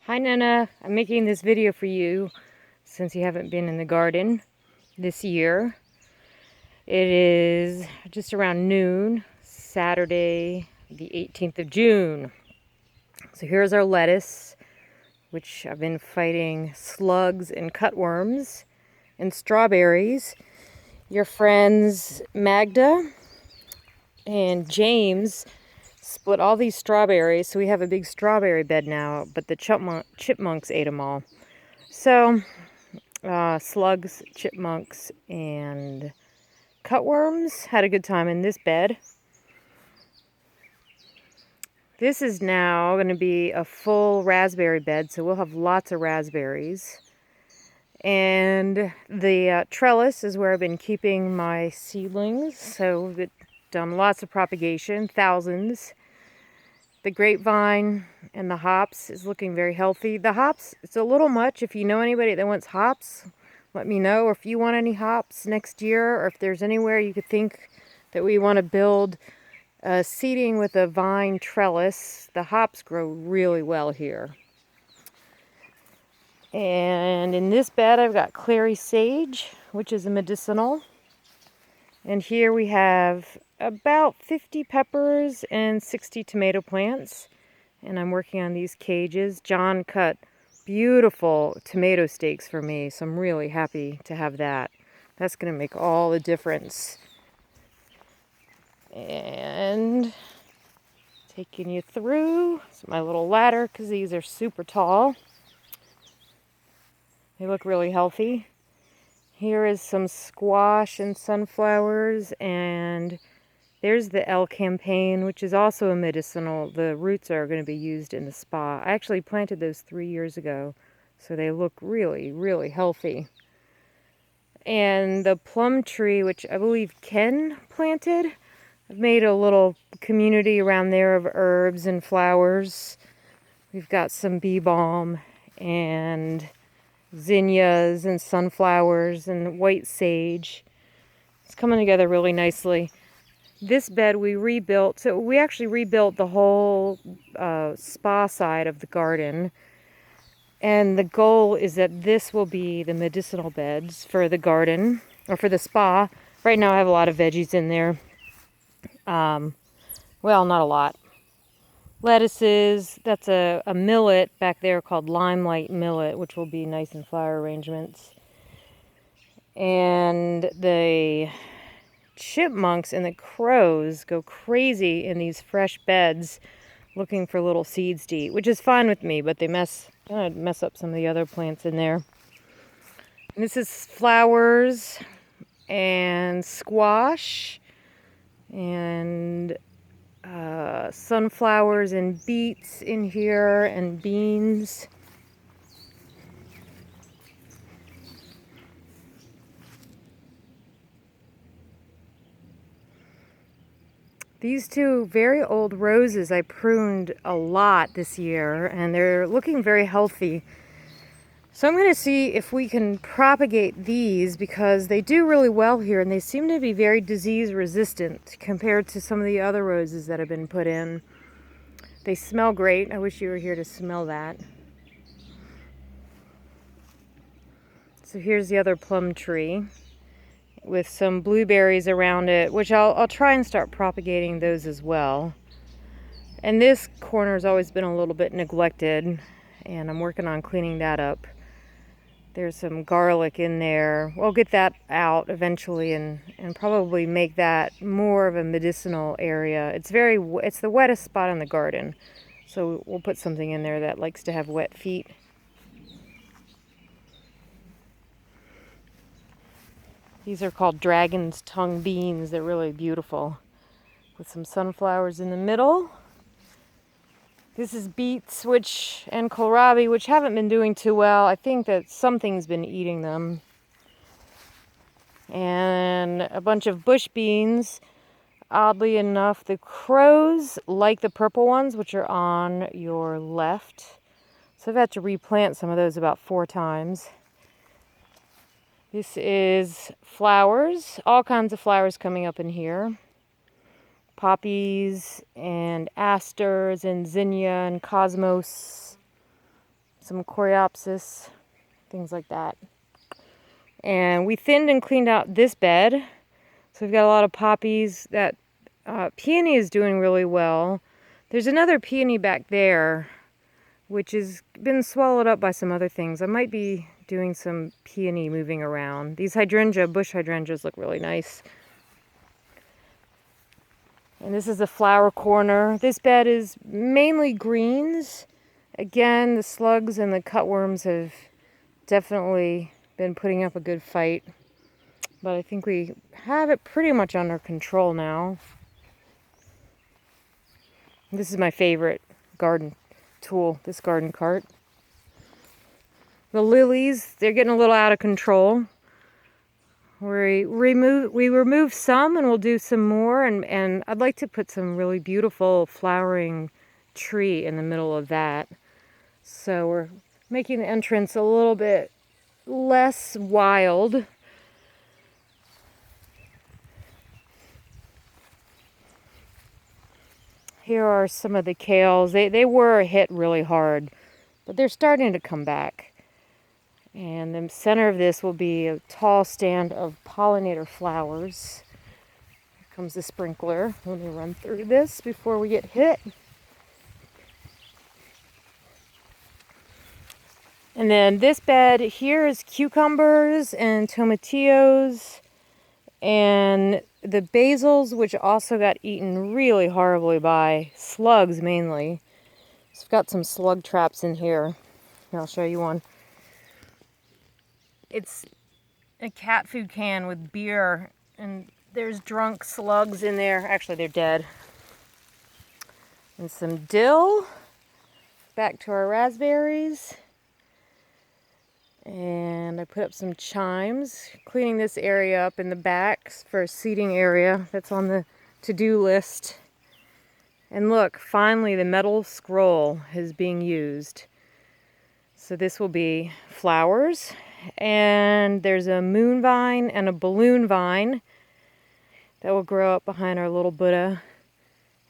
Hi Nena, I'm making this video for you since you haven't been in the garden this year. It is just around noon, Saturday the 18th of June. So here's our lettuce, which I've been fighting slugs and cutworms, and strawberries. Your friends Magda and James split all these strawberries, so we have a big strawberry bed now, but the chipmunks ate them all. So slugs, chipmunks, and cutworms had a good time in this bed. This is now going to be a full raspberry bed, so we'll have lots of raspberries. And the trellis is where I've been keeping my seedlings, so we've done lots of propagation, thousands. The grapevine and the hops is looking very healthy. The hops, it's a little much. If you know anybody that wants hops, let me know. Or if you want any hops next year, or if there's anywhere you could think that we want to build seeding with a vine trellis. The hops grow really well here. And in this bed I've got clary sage, which is a medicinal. And here we have about 50 peppers and 60 tomato plants. And I'm working on these cages. John cut beautiful tomato steaks for me, so I'm really happy to have that. That's going to make all the difference. And taking you through my little ladder, because these are super tall. They look really healthy. Here is some squash and sunflowers, and there's the L campaign, which is also a medicinal. The roots are going to be used in the spa. I actually planted those 3 years ago, so they look really, really healthy. And the plum tree, which I believe Ken planted, I've made a little community around there of herbs and flowers. We've got some bee balm and zinnias and sunflowers and white sage. It's coming together really nicely. This bed we rebuilt, so we actually rebuilt the whole spa side of the garden. And the goal is that this will be the medicinal beds for the garden, or for the spa. Right now I have a lot of veggies in there. Well, not a lot. Lettuces, that's a millet back there called limelight millet, which will be nice in flower arrangements. And the chipmunks and the crows go crazy in these fresh beds looking for little seeds to eat, which is fine with me, but they mess up some of the other plants in there. And this is flowers and squash and sunflowers and beets in here and beans. These two very old roses I pruned a lot this year, and they're looking very healthy. So I'm going to see if we can propagate these, because they do really well here and they seem to be very disease resistant compared to some of the other roses that have been put in. They smell great. I wish you were here to smell that. So here's the other plum tree with some blueberries around it, which I'll try and start propagating those as well. And this corner's always been a little bit neglected, and I'm working on cleaning that up. There's some garlic in there. We'll get that out eventually and probably make that more of a medicinal area. It's the wettest spot in the garden, so we'll put something in there that likes to have wet feet. These are called dragon's tongue beans. They're really beautiful, with some sunflowers in the middle. This is beets and kohlrabi, which haven't been doing too well. I think that something's been eating them. And a bunch of bush beans. Oddly enough, the crows like the purple ones, which are on your left. So I've had to replant some of those about 4 times. This is flowers, all kinds of flowers coming up in here. Poppies and asters and zinnia and cosmos. some coreopsis, things like that. And we thinned and cleaned out this bed. So we've got a lot of poppies. That peony is doing really well. There's another peony back there, which has been swallowed up by some other things. I might be doing some peony moving around. These bush hydrangeas look really nice. And this is the flower corner. This bed is mainly greens. Again, the slugs and the cutworms have definitely been putting up a good fight. But I think we have it pretty much under control now. This is my favorite garden tool, this garden cart. The lilies, they're getting a little out of control. We removed some and we'll do some more, and I'd like to put some really beautiful flowering tree in the middle of that. So we're making the entrance a little bit less wild. Here are some of the kales. They were hit really hard, but they're starting to come back. And the center of this will be a tall stand of pollinator flowers. Here comes the sprinkler. Let me run through this before we get hit. And then this bed here is cucumbers and tomatillos and the basils, which also got eaten really horribly by slugs mainly. So I've got some slug traps in here. Here, I'll show you one. It's a cat food can with beer, and there's drunk slugs in there. Actually, they're dead. And some dill. Back to our raspberries. And I put up some chimes, cleaning this area up in the back for a seating area. That's on the to-do list. And look, finally the metal scroll is being used. So this will be flowers. And there's a moon vine and a balloon vine that will grow up behind our little Buddha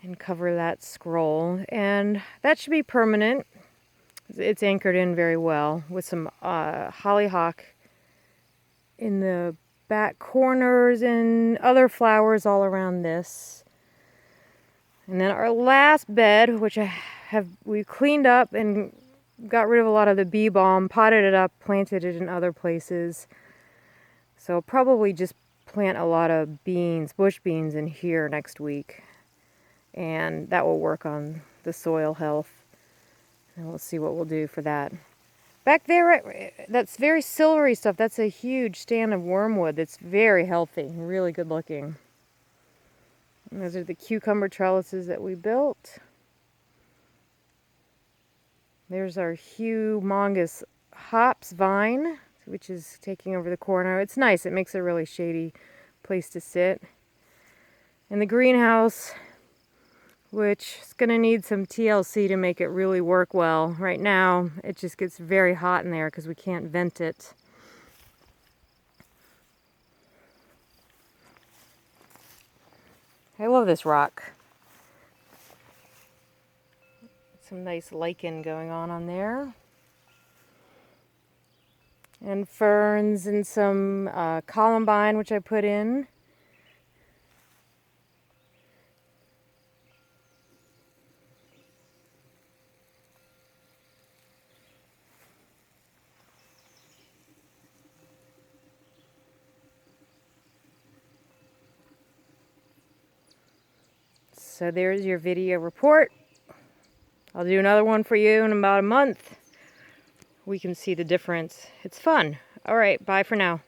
and cover that scroll. And that should be permanent. It's anchored in very well with some hollyhock in the back corners and other flowers all around this. And then our last bed, which we cleaned up and got rid of a lot of the bee balm, potted it up, planted it in other places. So I'll probably just plant a lot of beans, bush beans in here next week. And that will work on the soil health. And we'll see what we'll do for that. Back there, that's very silvery stuff. That's a huge stand of wormwood that's very healthy and really good looking. And those are the cucumber trellises that we built. There's our humongous hops vine, which is taking over the corner. It's nice. It makes a really shady place to sit. And the greenhouse, which is going to need some TLC to make it really work well. Right now, it just gets very hot in there because we can't vent it. I love this rock. Some nice lichen going on there. And ferns and some columbine, which I put in. So there's your video report. I'll do another one for you in about a month. We can see the difference. It's fun. All right, bye for now.